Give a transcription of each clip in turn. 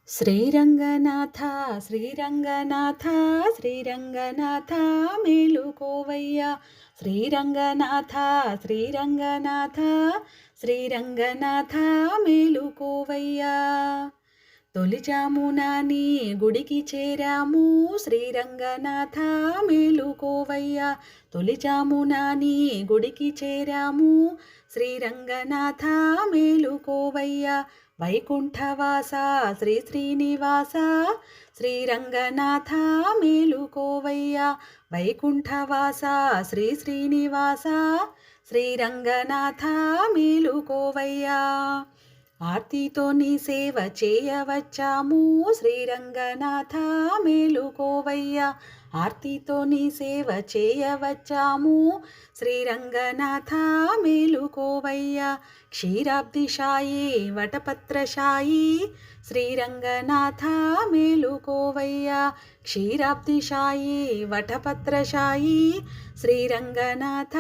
శ్రీరంగనాథ శ్రీరంగనాథ శ్రీరంగనాథ మేలుకోవయ్యా శ్రీరంగనాథ శ్రీరంగనాథ శ్రీరంగనాథ మేలుకోవయ్యా తొలిజామున నీ గుడికి చేరాము శ్రీరంగనాథ మేలుకోవయ్యా తొలిజామున నీ గుడికి చేరాము శ్రీరంగనాథ మేలుకోవయ్యా వైకుంఠవాస శ్రీ శ్రీనివాస శ్రీరంగనాథ మేలుకోవయ్యా వైకుంఠవాస శ్రీ శ్రీనివాస శ్రీరంగనాథ మేలుకోవయ్యా ఆర్తితో నీ సేవ చేయవచ్చాము శ్రీరంగనాథ మేలుకోవయ్యా ఆర్తితో నీ సేవ చేయవచ్చాము శ్రీరంగనాథ మేలుకోవయ్యా క్షీరాబ్దిశాయి వటపత్రశాయి శ్రీరంగనాథ మేలుకోవయ్యా క్షీరాబ్దిశాయి వటపత్రశాయి శ్రీరంగనాథ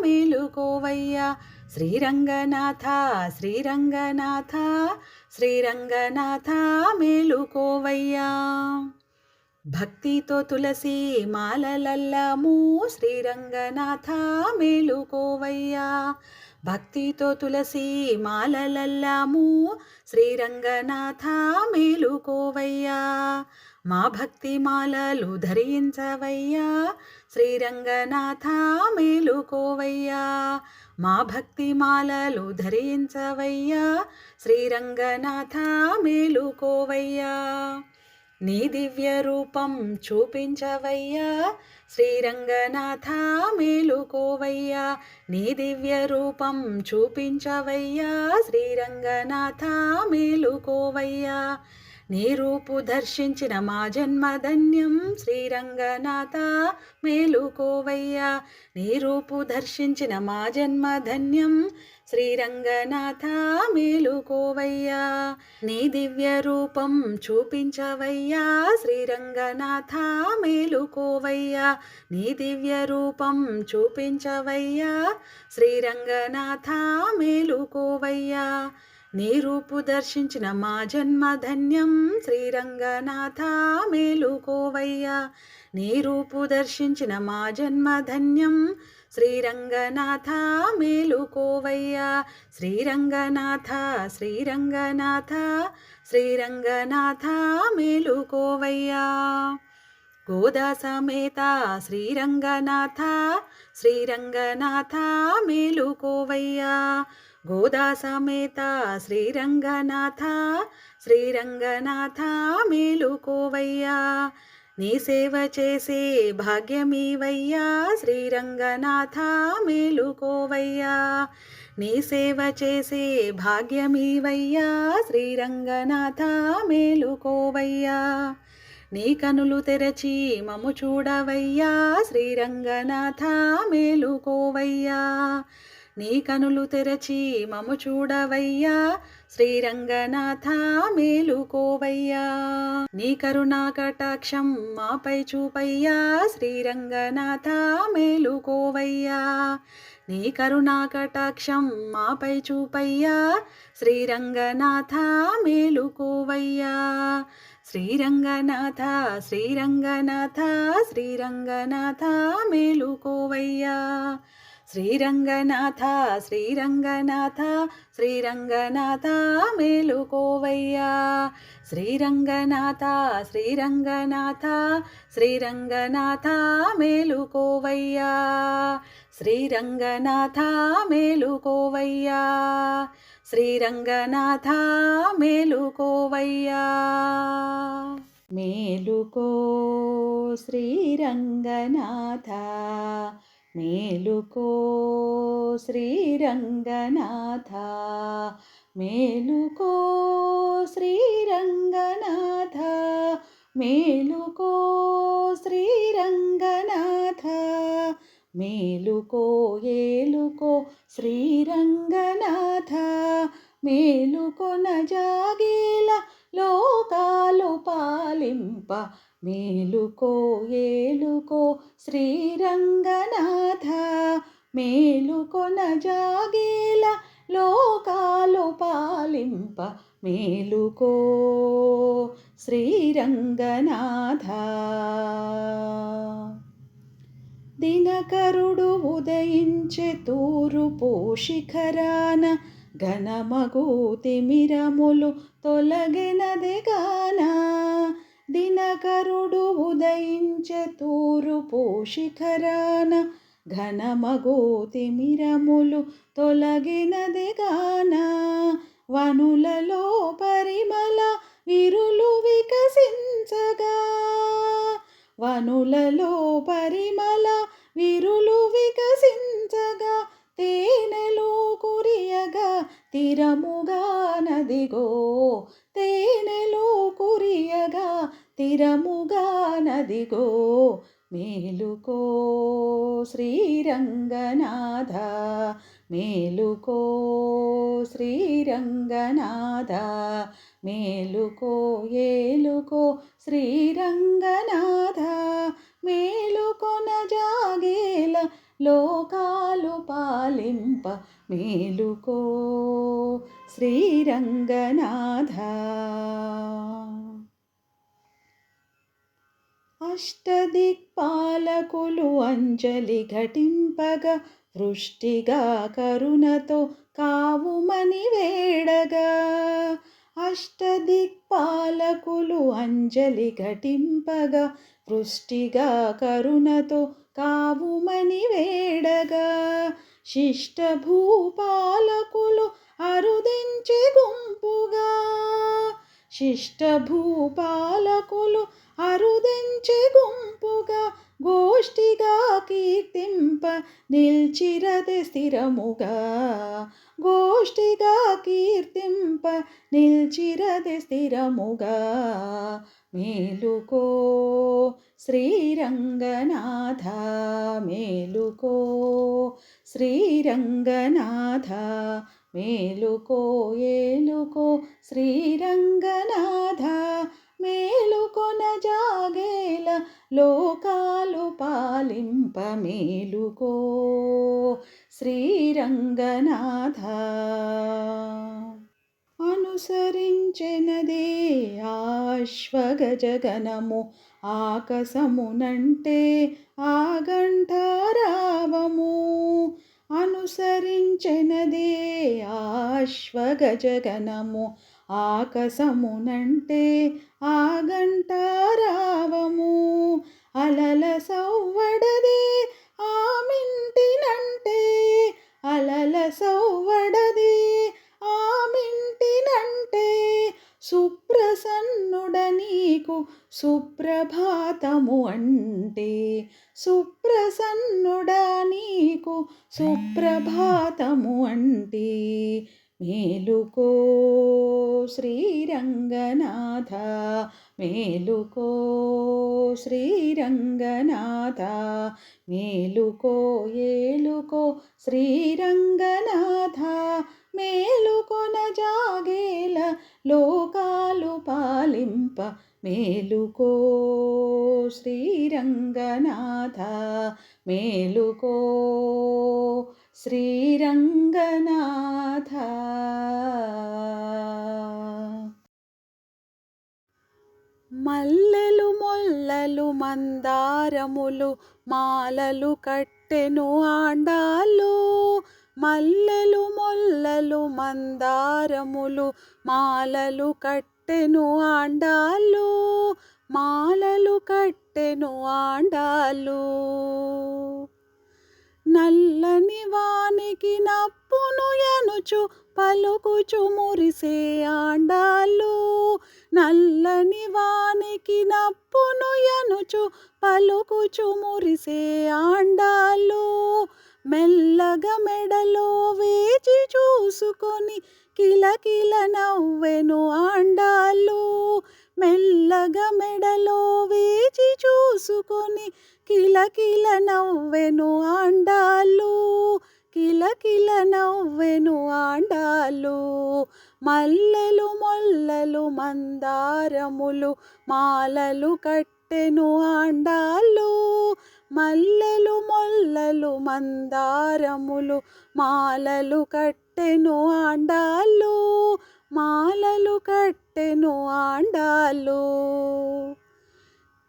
మేలుకోవయ్యా శ్రీరంగనాథ శ్రీరంగనాథ శ్రీరంగనాథ మేలుకోవయ్యా భక్తితో తులసి మాలలల్లాము శ్రీరంగనాథ మేలుకోవయ్యా భక్తితో తులసి మాలలల్లాము శ్రీరంగనాథ మేలుకోవయ్యా మా భక్తి మాలలు ధరించవయ్యా శ్రీరంగనాథ మేలుకోవయ్యా మా భక్తి మాలలు ధరించవయ్యా శ్రీరంగనాథ మేలుకోవయ్యా నీ దివ్య రూపం చూపించవయ్యా శ్రీరంగనాథ మేలుకోవయ్యా నీ దివ్య రూపం చూపించవయ్యా శ్రీరంగనాథ మేలుకోవయ్యా నీ రూపు దర్శించిన మా జన్మధన్యం శ్రీరంగనాథ మేలుకోవయ్యా నీ రూపు దర్శించిన మా జన్మధన్యం శ్రీరంగనాథ మేలుకోవయ్యా నీ దివ్య రూపం చూపించవయ్యా శ్రీరంగనాథ మేలుకోవయ్యా నీ దివ్య రూపం చూపించవయ్యా శ్రీరంగనాథ మేలుకోవయ్యా నీ రూపు దర్శించిన మా జన్మధన్యం శ్రీరంగనాథ మేలుకోవయ్యా నీ రూపు దర్శించిన మా జన్మధన్యం శ్రీరంగనాథ మేలుకోవయ్యా శ్రీరంగనాథ శ్రీరంగనాథ శ్రీరంగనాథ మేలుకోవయ్యా గోదా సమేత శ్రీరంగనాథ శ్రీరంగనాథ మేలుకోవయ్యా గోదా సమేత శ్రీరంగనాథ శ్రీరంగనాథ మేలుకోవయ్యా నీ సేవ చేసే భాగ్యమీవయ్యా శ్రీరంగనాథ మేలుకోవయ్యా నీ సేవ చేసే భాగ్యమీవయ్యా శ్రీరంగనాథ మేలుకోవయ్యా నీ కనులు తెరచి మము చూడవయ్యా శ్రీరంగనాథ మేలుకోవయ్యా నీ కనులు తెరచి మము చూడవయ్యా శ్రీరంగనాథ మేలుకోవయ్యా నీ కరుణా కటాక్షం మాపై చూపయ్యా శ్రీరంగనాథ మేలుకోవయ్యా నీ కరుణా కటాక్షం మాపై చూపయ్యా శ్రీరంగనాథ మేలుకోవయ్యా శ్రీరంగనాథ శ్రీరంగనాథ శ్రీరంగనాథ మేలుకోవయ్యా శ్రీరంగనాథ శ్రీరంగనాథ శ్రీరంగనాథ మేలుకోవయ్యా శ్రీరంగనాథ శ్రీరంగనాథ శ్రీరంగనాథ మేలుకోవయ్యా శ్రీరంగనాథ మేలుకోవయ్యా శ్రీరంగనాథ మేలుకోవయ్యా మేలుకో శ్రీరంగనాథ మేలుకో శ్రీరంగనాథ మేలుకో శ్రీరంగనాథ మేలుకో శ్రీరంగనాథ మేలుకో ఏలుకో శ్రీరంగనాథ మేలుకొన జాగేల లోకాలు పాలింప మేలుకో ఏలుకో శ్రీరంగనాథ మేలుకొన జాగేల లోకాలు పాలింప మేలుకో శ్రీరంగనాథ. దినకరుడు ఉదయించే తూర్పు శిఖరాన ఘనమగు తిమిరములు తొలగినదిగాన. దినకరుడు ఉదయించే తూర్పు శిఖరాన ఘనమగు తిమిరములు తొలగినదిగాన. వనులలో పరిమళ విరులు వికసించగా, వనులలో పరిమళ విరులు వికసించగా, తేనెలు కురియగా తిరముగా నదిగో, తేనెలు కురియగా తిరముగా నదిగో. మేలుకో శ్రీరంగనాథ, మేలుకో శ్రీరంగనాథ, మేలుకో ఏలుకో శ్రీరంగనాథ. మేలుకొన జాగేల లోకాలు పాలింప, మేలుకో శ్రీరంగనాథ. అష్టదిక్పాలకులు అంజలి ఘటింపగా, వృష్టిగా కరుణతో కావుమని వేడగా. అష్టదిక్పాలకులు అంజలి ఘటింపగా, వృష్టిగా కరుణతో కావుమని వేడగా. శిష్టభూపాలకులు అరుదించే గుంపుగా, శిష్టభూపాలకులు అరుదించే గుంపుగా, గోష్ఠిగా కీర్తింప నిల్చిరది స్థిరముగా, గోష్ఠిగా కీర్తింప నిల్చిరది స్థిరముగా. మేలుకో శ్రీరంగనాథ, మేలుకో శ్రీరంగనాథ, మేలుకో ఏలుకో శ్రీరంగనాథ. మేలుకొన జాగేల లోకాలు పాలింప, మేలుకో శ్రీరంగనాథ. అనుసరించెనదే అశ్వగజగణము ఆకాశమునంటే ఆగంఠారావము. అనుసరించెనదే అశ్వగజగణము ఆకాశమునంటే ఆగంఠారావము. అలల సవ్వడదే ఆమింటినంటే, అలల సవ్వడదే ఆమింటినంటే, సుప్రసన్నుడ నీకు సుప్రభాతము అంటే, సుప్రసన్నుడ నీకు సుప్రభాతము అంటే. మేలుకో శ్రీరంగనాథ, మేలుకో శ్రీరంగనాథ, మేలుకో ఏలుకో శ్రీరంగనాథ. మేలుకొన జాగేల లోకాలు పాలింప, మేలుకో శ్రీరంగనాథ, మేలుకో శ్రీరంగనాథ. మల్లెలు మొల్లలు మందారములు మాలలు కట్టెను ఆండాళ్ళు, మల్లెలు మొల్లలు మందారములు మాలలు కట్టెను ఆండాళ్ళు, మాలలు కట్టెను ఆండాళ్ళు. నల్లని వానికి నప్పును ఎనుచు పలుకుచు మురిసే ఆండాళ్ళు, నల్లని వానికి నప్పును ఎనుచు పలుకుచు మురిసే ఆండాళ్ళు. మెల్లగా మెడలో వేచి చూసుకొని కిలకిల నవ్వెను ఆండాళ్ళు, మెల్లగా మెడలో వేచి చూసుకొని కిలకిల నవ్వెను ఆండాళ్ళు, కిలకిల నవ్వెను ఆండాళ్ళు. మల్లెలు మొల్లలు మందారములు మాలలు కట్టెను ఆండాళ్ళు, మల్లెలు మొల్లలు మందారములు మాలలు కట్టెను ఆండాళ్ళు, మాలలు కట్టెను ఆండాళ్ళు.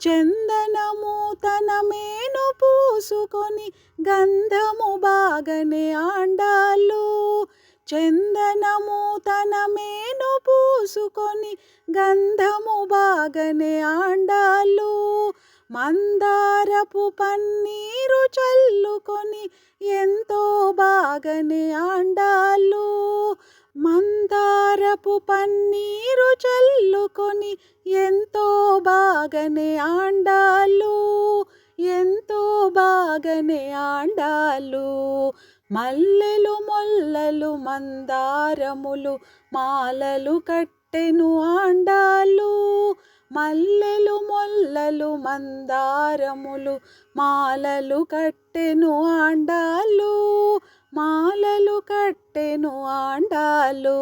చందనము తన మేను పూసుకొని గంధము బాగనే ఆండాళ్ళు. చందనము తన మేను పూసుకొని గంధము బాగనే ఆండాళ్ళు. మందారపు పన్నీరు చల్లుకొని ఎంతో బాగనే ఆండాళ్ళు. మందారపు పన్నీరు చల్లుకొని ఎంతో బాగనే ఆండాళ్ళు. ఎంతో బాగనే ఆండాళ్ళు. మల్లెలు మొల్లలు మందారములు మాలలు కట్టెను ఆండాళ్ళు. మల్లెలు మొల్లలు మందారములు మాలలు కట్టెను ఆండాళ్ళు. మాలలు కట్టెను ఆండాళ్ళు.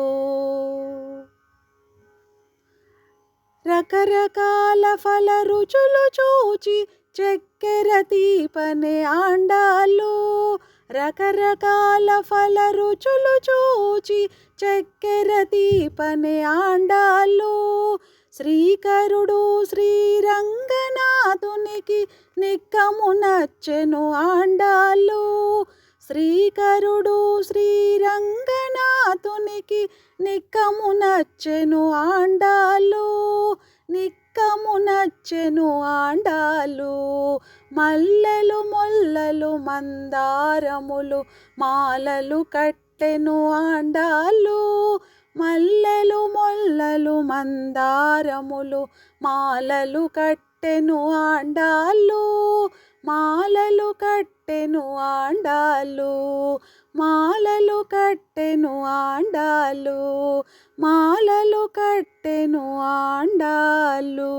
రకరకాల ఫల రుచులు చూచి చక్కెర తీపనే ఆండాళ్ళు. రకరకాల ఫల రుచులు చూచి చక్కెర తీపనే ఆండాళ్ళు. శ్రీకరుడు శ్రీరంగనాథునికి నిక్కము నచ్చెను ఆండాళ్ళు. శ్రీకరుడు శ్రీరంగనాథునికి నిక్కము నచ్చెను ఆండాళ్ళు. నిక్కము నచ్చెను ఆండాళ్ళు. మల్లెలు మొల్లలు మందారములు మాలలు కట్టెను ఆండాళ్ళు. మల్లెలు మొల్లలు మందారములు మాలలు కట్టెను ఆండాళ్ళు. మాలలు కట్టెను ఆండాళ్ళు. మాలలు కట్టెను ఆండాళ్ళు. మాలలు కట్టెను ఆండాళ్ళు.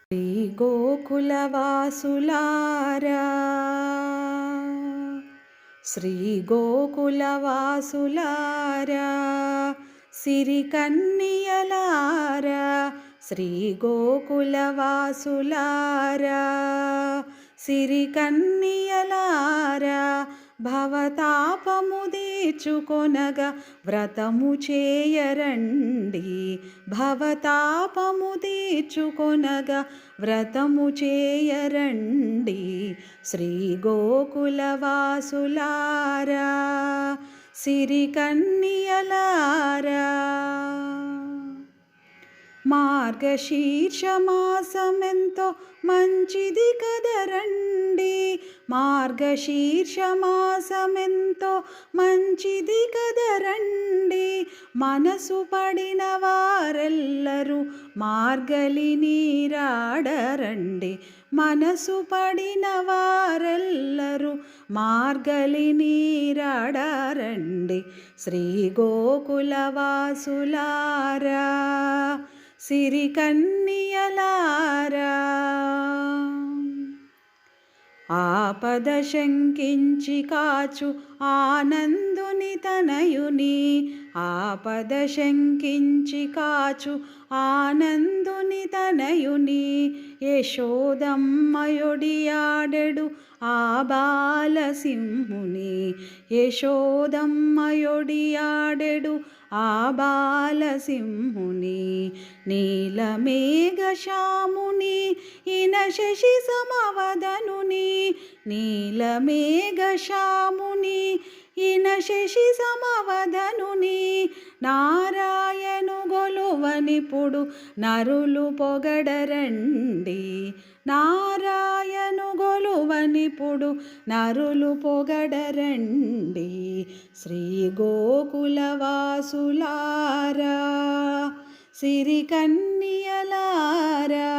శ్రీ గోకుల వాసులారా, శ్రీ గోకుల వాసులారా, సిరి కన్నియలారా, శ్రీ గోకుల వాసులారా, సిరి కన్నియలారా, భవతాపము తీర్చుకొనగా వ్రతము చేయరండి. భవతాపము తీర్చుకొనగా వ్రతము చేయరండి. శ్రీ గోకుల వాసులారా, సిరి కన్నియలారా. మార్గశీర్ష మాసమెంతో మంచిది కదరండి. మార్గశీర్ష మాసమెంతో మంచిది కదరండి. మనసు పడిన వారెల్లరూ మార్గలి నీరాడరండి. మనసు పడిన వారెల్లరూ మార్గలి నీరాడరండి. శ్రీ గోకుల వాసులారా, సిరి కన్నియలారా. ఆపద శంకించి కాచు ఆనందుని తనయుని. ఆపద శంకించి కాచు ఆనందుని తనయుని. యశోదమ్మయొడియాడెడు ఆ బాలసింహుని. యశోదమ్మయొడియాడెడు ఆ బాలసింహుని. నీలమేఘశ్యాముని ఇన శశి సమవదనుని. నీలమేఘశ్యాముని ఇన శశి సమవదనుని. నారాయణు గొలువనిపుడు నరులు పొగడరండి. నారాయణు గొలువనిపుడు నరులు పొగడరండి. శ్రీ గోకుల వాసులారా, సిరి కన్నియలారా.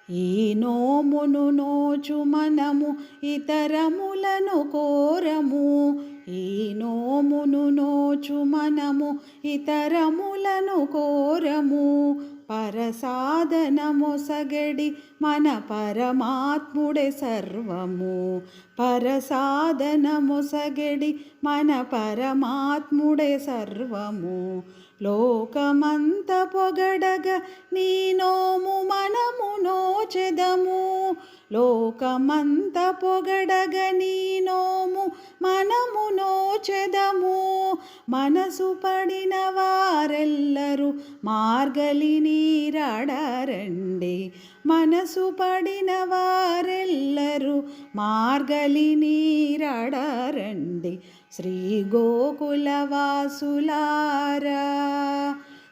ఈ నోమును నోచు మనము ఇతరములను కోరము. ఈ నోమును నోచు మనము ఇతరములను కోరము. పరసాధనమొసగడి మన పరమాత్ముడే సర్వము. పరసాధనమొసగడి మన పరమాత్ముడే సర్వము. లోకమంత పొగడగ నీ నోము మనము నోచెదము. లోకమంత పొగడగ నీ నోము మనము నోచెదము. మనసు పడిన వారెల్లరూ మార్గలి నీరాడరండి. మనసు పడిన వారెల్లరూ మార్గలి నీరాడరండి. శ్రీ గోకుల వాసులారా,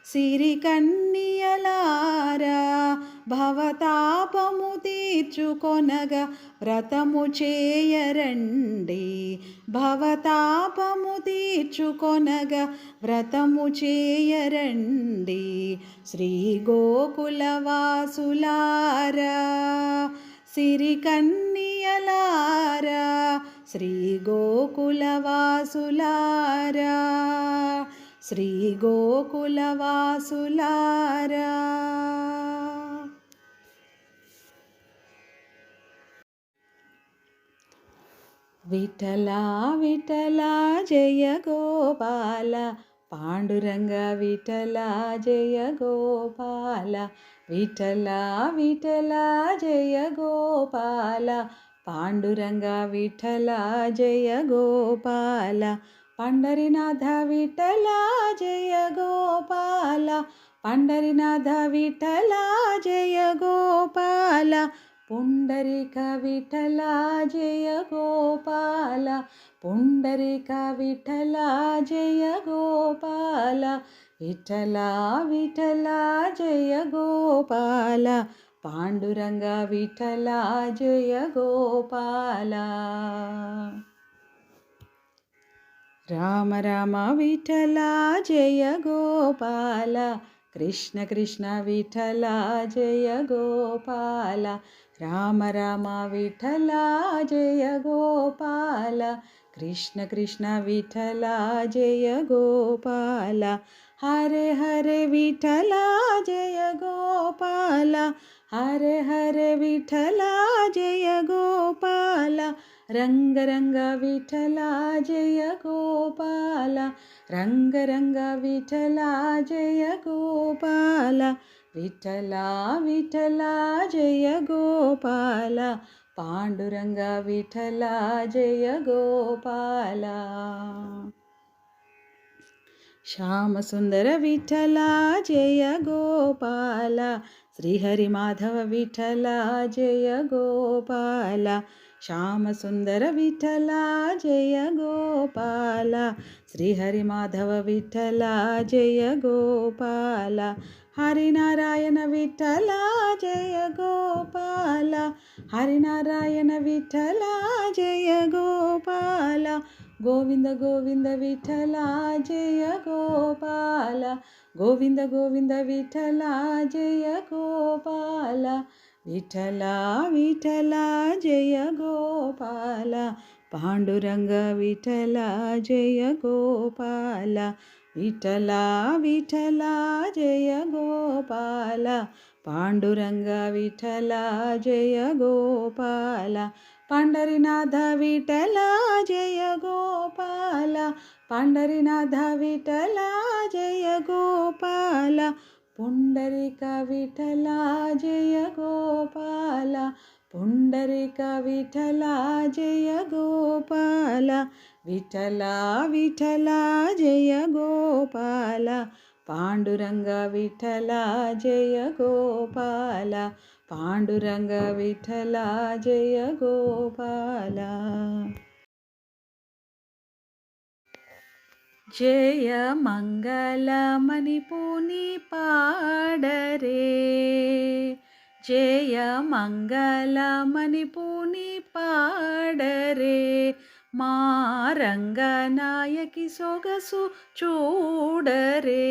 సిరి కన్యలారా, భవతాపము తీర్చుకొనగా వ్రతము చేయరండి. భవతాపము తీర్చుకొనగా వ్రతము చేయరండి. శ్రీ గోకుల వాసులారా, సిరి కన్యలారా, శ్రీ గోకుల వాసులారా, శ్రీ గోకుల వాసులారా. విఠలా విఠలా జయ గోపాల, పాండురంగ విఠలా జయ గోపాల. విఠలా విఠలా జయ గోపాల, పాండురంగ విఠలా జయ గోపాల. పండరినాథ విఠలా జయ గోపాల, పండరినాథ విఠలా జయ గోపాల. పుండరీక విఠలా జయ గోపాల, పుండరీక విఠలా జయ గోపాల. విఠలా విఠలా జయ గోపాల, పాండురంగ విఠలా జయ గోపాల. రామ రామ విఠలా జయ గోపాల, కృష్ణ కృష్ణ విఠలా జయ గోపాల. రామ రామ విఠలా జయ గోపాల, కృష్ణ కృష్ణ విఠలా జయ గోపాల. హరే హరే విఠలా జయ గోపాల, హరే హరే విఠలా జయ గోపాల. రంగ రంగ విఠలా జయ గోపాల, రంగ రంగ విఠలా జయ గోపాల. విఠలా విఠలా జయ గోపాల, పాండురంగ విఠలా జయ గోపాల. శ్యామసుందర విఠలా జయ గోపాల, శ్రీహరి మాధవ విఠలా జయ గోపాల. శ్యామసుందర విఠలా జయ గోపాల, శ్రీహరి మాధవ విఠలా జయ గోపాల. హరినారాయణ విఠలా జయ గోపాల, హరినారాయణ విఠలా జయ గోపాల. గోవింద గోవింద విఠలా జయ గోపాల, గోవింద గోవింద విఠలా జయ గోపాల. విఠలా విఠలా జయ గోపాల, పాండురంగ విఠలా జయ గోపాల. విఠలా విఠలా జయ గోపాల, పాండురంగ విఠలా జయ గోపాల. పండరినాథ విఠలా జయ గోపాల, పండరినాథ విఠలా జయ గోపాల. పుండరీక విఠలా జయ గోపాల, పుండరీక విఠలా జయ గోపాల. విఠలా విఠలా జయ గోపాల, పాండురంగ విఠలా జయ గోపాల. పాండురంగ విఠలా జయ గోపాల. జయ మంగళమణి పుని పాడరే, జయ మంగళమణి పుని పాడరే. మా రంగనాయకి సొగసు చూడరే,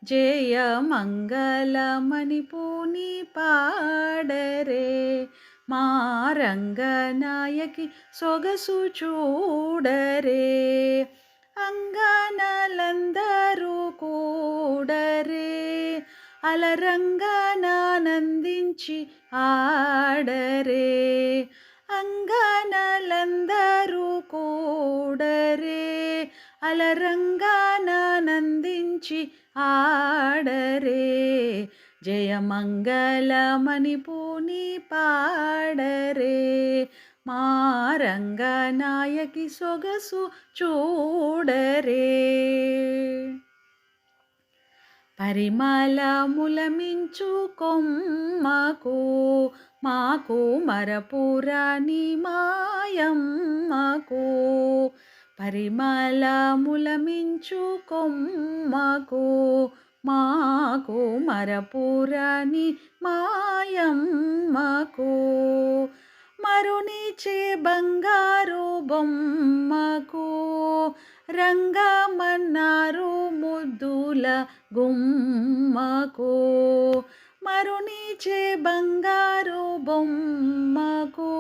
జయ మంగళమణి పుని పాడరే. మా రంగనాయకి సొగసు చూడరే. అంగనలందరూ కూడరే, అలరంగనానందించి ఆడరే. అంగనలందరూ కూడరే, అలరంగనానందించి ఆడరే. జయమంగళమని పూని పాడరే. మా రంగనాయకి సొగసు చూడరే. పరిమళములమించు కొమ్మకు మాకు మరపురాని మాయమ్మకు. పరిమళములమించు కొమ్మకు మాకు మరపురాని మాయమ్మకు. మరునిచే బంగారు బొమ్మకు రంగమన్నారు ముద్దుల గుమ్మకు. మరునిచే బంగారు బొమ్మకు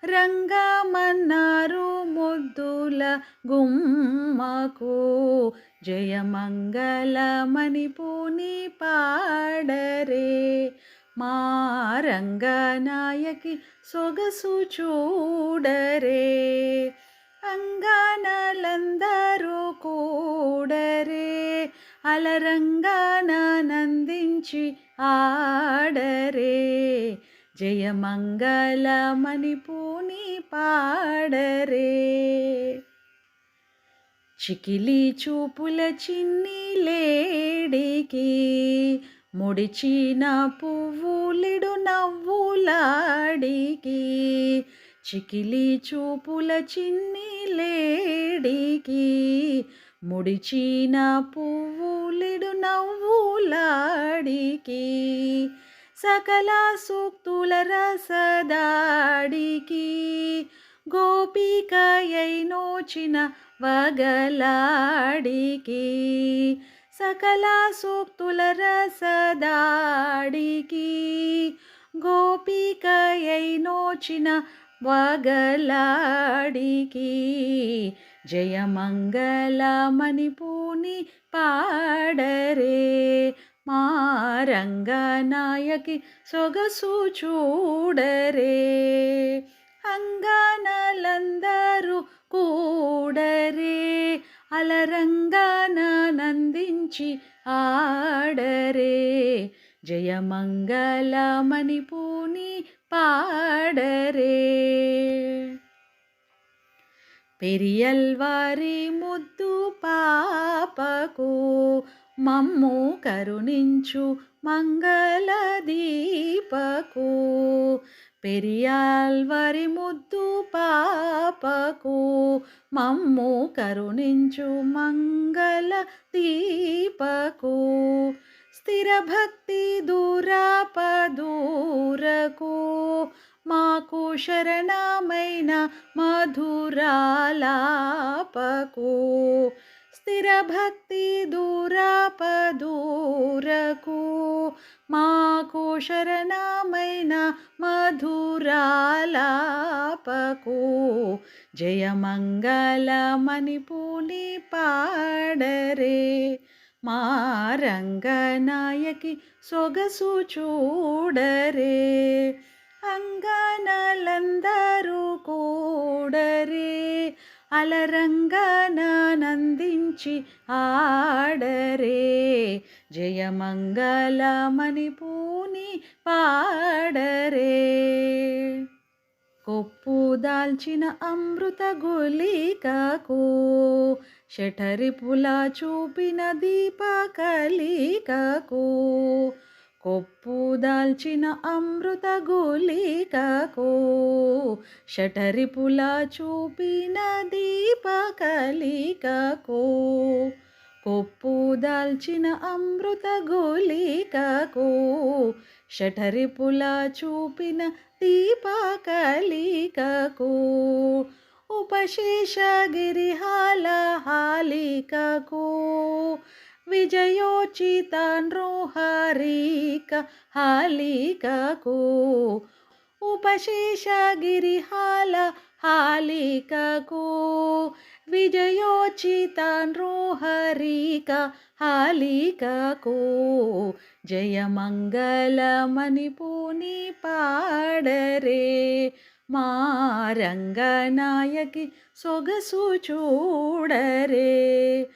రంగమన్నారు ముద్దుల గుమ్మకు. జయమంగళమని పూని పాడరే. మా రంగనాయకి సొగసు చూడరే. అంగనలందరూ కూడరే. అలరంగానందించి ఆడరే. జయమంగళమని పూని పాడరే. చికిలి చూపుల చిన్ని లేడికి ముడిచిన పువ్వులిడు నవ్వులాడికి. చికిలి చూపుల చిన్ని లేడికి ముడిచిన పువ్వులిడు నవ్వులాడికి. సకల సూక్తుల రసదాడికి గోపికయై నోచిన వగలాడికి. సకల సూక్తుల రసదాడికి గోపికయై నోచిన వగలాడికి. జయమంగళమని పూని పాడరే. మా రంగనాయకి సొగసు చూడరే. అంగనలందరూ కూడరే. అలరంగానందించి ఆడరే. జయమంగళమని పూని పాడరే. పెరియల్వారి ముద్దు పాపకు మమ్ము కరుణించు మంగళ దీపకు. పెరియాల్వారి ముద్దు పాపకు మమ్ము కరుణించు మంగళ దీపకు. స్థిర భక్తి దూరాపదూరకు మాకు శరణమైన మధురాలాపకు. స్థిర భక్తి దూరాపదూరకు మాకు శరణమైన మధురాలాపకు. జయమంగళమని పూని పాడరే. మా రంగనాయకి సొగసు చూడరే. అంగనలందరూ కూడరే. అలరంగానందించి ఆడరే. జయమంగళమని పూని పాడరే. కొప్పు దాల్చిన అమృత గుళికకు శఠరిపుల చూపిన దీపకలికకు. కొప్పు దాల్చిన అమృత గుళికకు శఠరిపుల చూపిన దీపకలికకు. కొప్పు దాల్చిన అమృత గుళికకు శఠరిపుల చూపిన దీపకలికకు. ఉపశేషగిరిహాల హాలికకు విజయోచిత నృహరిక హాలికకు. ఉపశేషగిరిహాల హాలికకు విజయోచిత నృహరిక హాలికకు. జయమంగళమని పూని పాడరే. మా రంగనాయకి సొగసు చూడరే.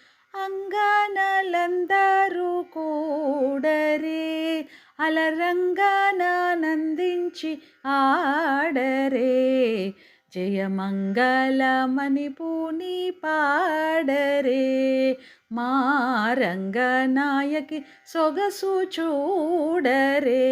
అంగనలందరూ కూడరే. అలరంగనానందించి ఆడరే జయమంగళమని పూని పాడరే మా రంగనాయకి సొగసు చూడరే